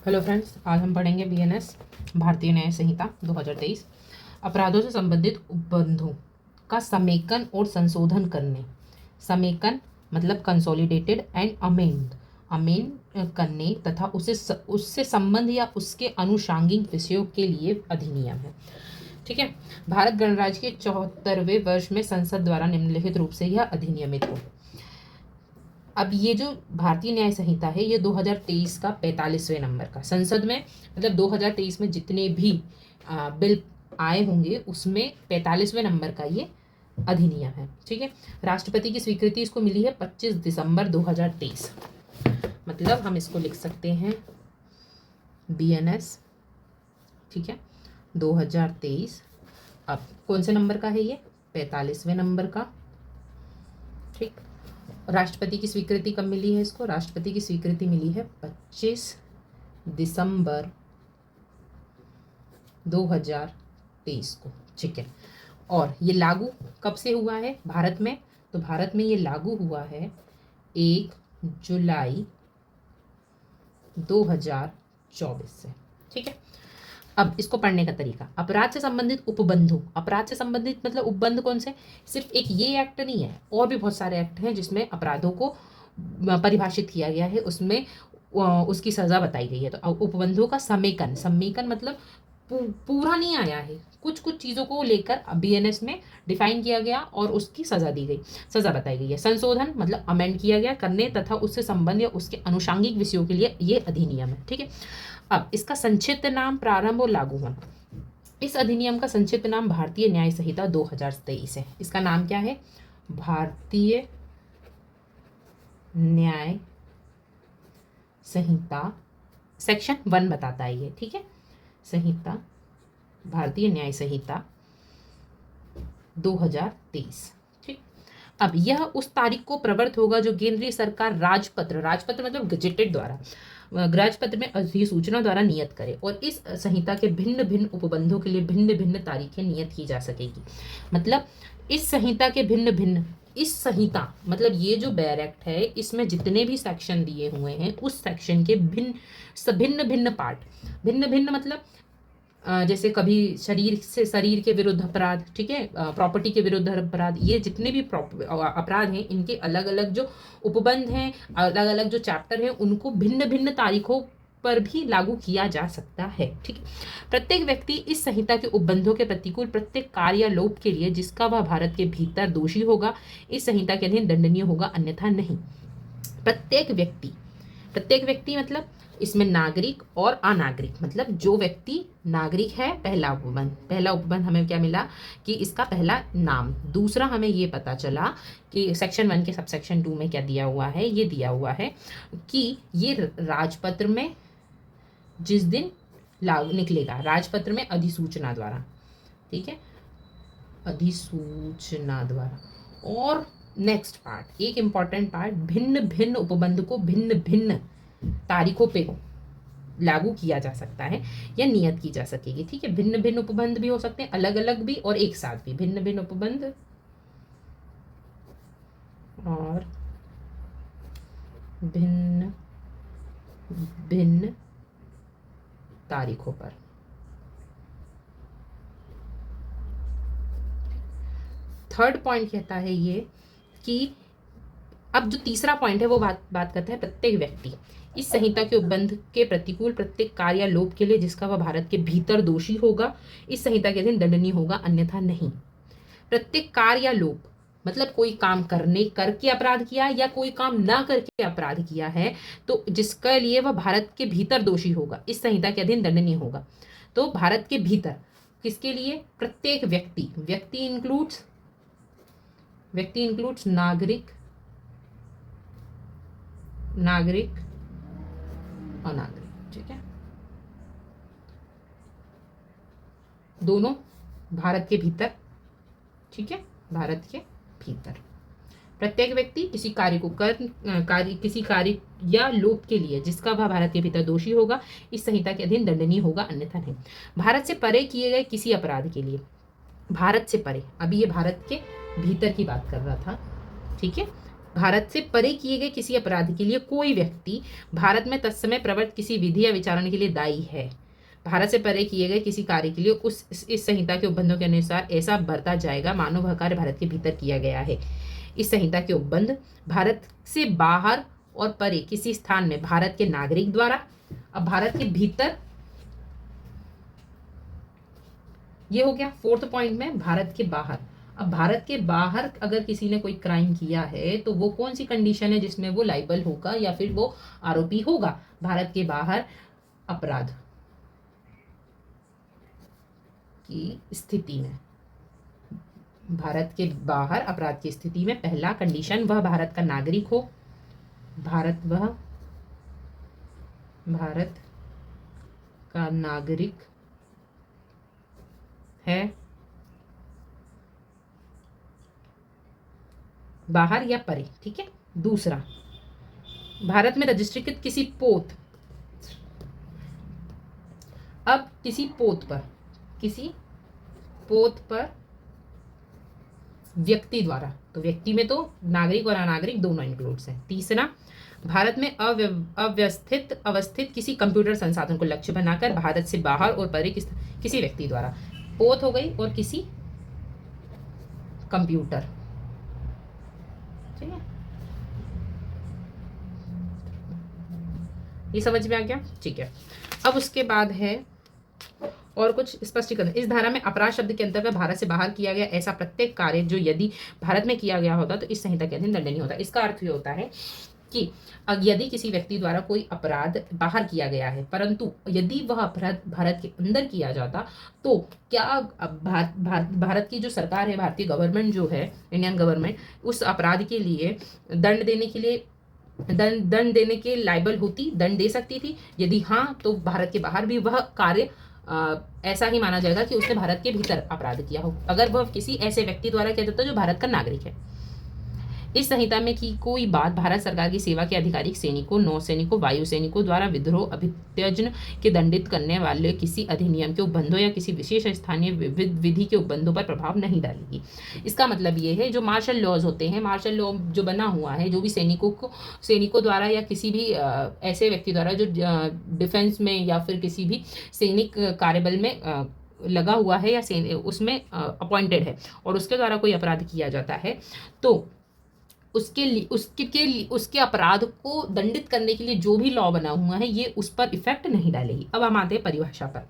Hello friends, आज हम पढ़ेंगे बीएनएस भारतीय न्याय संहिता 2023 अपराधों से संबंधित उपबंधों का समेकन और संशोधन करने। समेकन मतलब कंसोलिडेटेड एंड अमेंड करने तथा उससे संबंध या उसके अनुषांगिक विषयों के लिए अधिनियम है। ठीक है। भारत गणराज्य के 74वें वर्ष में संसद द्वारा निम्नलिखित रूप से यह अधिनियमित हो। अब ये जो भारतीय न्याय संहिता है ये 2023 का 45वें नंबर का संसद में, मतलब 2023 में जितने भी बिल आए होंगे उसमें 45वें नंबर का ये अधिनियम है। ठीक है। राष्ट्रपति की स्वीकृति इसको मिली है 25 दिसंबर 2023। मतलब हम इसको लिख सकते हैं बीएनएस, ठीक है, 2023। अब कौन से नंबर का है ये? 45वें नंबर का। ठीक। राष्ट्रपति की स्वीकृति कब मिली है इसको? राष्ट्रपति की स्वीकृति मिली है 25 दिसंबर 2023 को। ठीक है। और ये लागू कब से हुआ है भारत में? तो भारत में ये लागू हुआ है 1 जुलाई 2024 से। ठीक है। अब इसको पढ़ने का तरीका, अपराध से संबंधित उपबंधों। अपराध से संबंधित मतलब उपबंध कौन से? सिर्फ एक ये एक्ट नहीं है, और भी बहुत सारे एक्ट हैं जिसमें अपराधों को परिभाषित किया गया है, उसमें उसकी सजा बताई गई है। तो उपबंधों का समेकन, समेकन मतलब पूरा नहीं आया है, कुछ कुछ चीज़ों को लेकर बीएनएस में डिफाइन किया गया और उसकी सजा दी गई, सजा बताई गई है। संशोधन मतलब अमेंड किया गया करने तथा उससे संबंध या उसके अनुषांगिक विषयों के लिए ये अधिनियम है। ठीक है। अब इसका संक्षिप्त नाम, प्रारंभ और लागू होना। इस अधिनियम का संक्षिप्त नाम भारतीय न्याय संहिता 2023 है। इसका नाम क्या है? भारतीय न्याय संहिता सेक्शन 1 बताता है ये। ठीक है। संहिता, भारतीय न्याय संहिता 2023। ठीक। अब यह उस तारीख को प्रवर्त होगा जो केंद्रीय सरकार राजपत्र, राजपत्र मतलब गजेटेड द्वारा, राजपत्र में अधिसूचना द्वारा नियत करे, और इस संहिता के भिन्न भिन्न उपबंधों के लिए भिन्न भिन्न तारीखें नियत की जा सकेगी। मतलब इस संहिता के भिन्न भिन्न, इस संहिता मतलब ये जो बेयर एक्ट है इसमें जितने भी सेक्शन दिए हुए हैं उस सेक्शन के भिन्न भिन्न पार्ट, भिन्न भिन्न मतलब जैसे कभी शरीर के विरुद्ध अपराध, ठीक है, प्रॉपर्टी के विरुद्ध अपराध, ये जितने भी अपराध हैं इनके अलग अलग जो उपबंध हैं, अलग अलग जो चैप्टर हैं, उनको भिन्न भिन्न तारीखों पर भी लागू किया जा सकता है। ठीक है। प्रत्येक व्यक्ति इस संहिता के उपबंधों के प्रतिकूल प्रत्येक कार्य या लोप के लिए जिसका वह भारत के भीतर दोषी होगा इस संहिता के अधीन दंडनीय होगा, अन्यथा नहीं। प्रत्येक व्यक्ति, प्रत्येक व्यक्ति मतलब इसमें नागरिक और अनागरिक, मतलब जो व्यक्ति नागरिक है, पहला उपबंध, पहला उपबंध हमें क्या मिला कि इसका पहला नाम। दूसरा हमें ये पता चला कि सेक्शन 1 के सब सेक्शन 2 में क्या दिया हुआ है, ये दिया हुआ है कि ये राजपत्र में जिस दिन लागू निकलेगा, राजपत्र में अधिसूचना द्वारा, ठीक है, अधिसूचना द्वारा। और नेक्स्ट पार्ट, एक इंपॉर्टेंट पार्ट, भिन्न भिन्न उपबंध को भिन्न भिन्न तारीखों पे लागू किया जा सकता है या नियत की जा सकेगी। ठीक है। भिन्न भिन्न उपबंध भी हो सकते हैं, अलग अलग भी और एक साथ भी। भिन्न भिन्न उपबंध और भिन्न भिन्न तारीखों पर। थर्ड पॉइंट कहता है ये कि अब जो तीसरा पॉइंट है वो बात करता है प्रत्येक व्यक्ति इस संहिता के उपबंध के प्रतिकूल प्रत्येक कार्य या लोप के लिए जिसका वह भारत के भीतर दोषी होगा इस संहिता के अधीन दंडनीय होगा, अन्यथा नहीं। प्रत्येक कार्य या लोप मतलब कोई काम करके अपराध किया या कोई काम ना करके अपराध किया है तो जिसके लिए वह भारत के भीतर दोषी होगा इस संहिता के अधीन दंडनीय होगा। तो भारत के भीतर किसके लिए? प्रत्येक व्यक्ति, व्यक्ति इंक्लूड्स नागरिक, नागरिक, अनागरिक। ठीक है। दोनों भारत के भीतर। ठीक है। भारत के भीतर प्रत्येक व्यक्ति किसी कार्य या लोप के लिए जिसका वह भारत के भीतर दोषी होगा इस संहिता के अधीन दंडनीय होगा, अन्यथा नहीं। भारत से परे किए गए किसी अपराध के लिए, भारत से परे, अभी ये भारत के भीतर की बात कर रहा था, ठीक है, भारत से परे किए गए किसी अपराध के लिए कोई व्यक्ति भारत में तत्समय प्रवर्त किसी विधि या विचारण के लिए दायी है। भारत से परे किए गए किसी कार्य के लिए इस संहिता के उपबंधों के अनुसार ऐसा बरता जाएगा मानो वह कार्य भारत के भीतर किया गया है। इस संहिता के उपबंध भारत से बाहर और परे किसी स्थान में भारत के नागरिक द्वारा, अब भारत के भीतर, ये हो गया फोर्थ पॉइंट में भारत के बाहर। अब भारत के बाहर अगर किसी ने कोई क्राइम किया है तो वो कौन सी कंडीशन है जिसमें वो लाइबल होगा या फिर वो आरोपी होगा? भारत के बाहर अपराध की स्थिति में, भारत के बाहर अपराध की स्थिति में पहला कंडीशन वह भारत का नागरिक हो, भारत का नागरिक है, बाहर या परे, ठीक है। दूसरा, भारत में रजिस्ट्रीकृत किसी पोत, अब किसी पोत पर व्यक्ति द्वारा, तो व्यक्ति में तो नागरिक और अनागरिक दोनों इंक्लूड्स हैं। तीसरा, भारत में अवस्थित किसी कंप्यूटर संसाधन को लक्ष्य बनाकर भारत से बाहर और परे किसी व्यक्ति द्वारा, पोत हो गई और किसी कंप्यूटर, ठीक है। ये समझ में आ गया, ठीक है। अब उसके बाद है और कुछ स्पष्टीकरण। इस धारा में अपराध शब्द के अंतर्गत भारत से बाहर किया गया ऐसा प्रत्येक कार्य जो यदि भारत में किया गया होता तो इस संहिता के अधीन दंडनीय होता। इसका अर्थ ये होता है कि यदि किसी व्यक्ति द्वारा कोई अपराध बाहर किया गया है परंतु यदि वह अपराध भारत के अंदर किया जाता तो क्या भारत की जो सरकार है, भारतीय गवर्नमेंट जो है, इंडियन गवर्नमेंट, उस अपराध के लिए दंड देने के लायबल होती, दंड दे सकती थी? यदि हाँ, तो भारत के बाहर भी वह कार्य ऐसा ही माना जाएगा कि उसने भारत के भीतर अपराध किया हो, अगर वह किसी ऐसे व्यक्ति द्वारा किया जाता जो भारत का नागरिक है। इस संहिता में की कोई बात भारत सरकार की सेवा के अधिकारिक सैनिकों, नौसैनिकों, वायु सैनिकों द्वारा विद्रोह अभित्यजन के दंडित करने वाले किसी अधिनियम के उपबंधों या किसी विशेष स्थानीय विधि के उपबंधों पर प्रभाव नहीं डालेगी। इसका मतलब ये है, जो मार्शल लॉज होते हैं, मार्शल लॉ जो बना हुआ है, जो भी सैनिकों द्वारा या किसी भी ऐसे व्यक्ति द्वारा जो डिफेंस में या फिर किसी भी सैनिक कार्यबल में लगा हुआ है या उसमें अपॉइंटेड है और उसके द्वारा कोई अपराध किया जाता है तो उसके अपराध को दंडित करने के लिए जो भी लॉ बना हुआ है ये उस पर इफेक्ट नहीं डालेगी। अब हम आते हैं परिभाषा पर।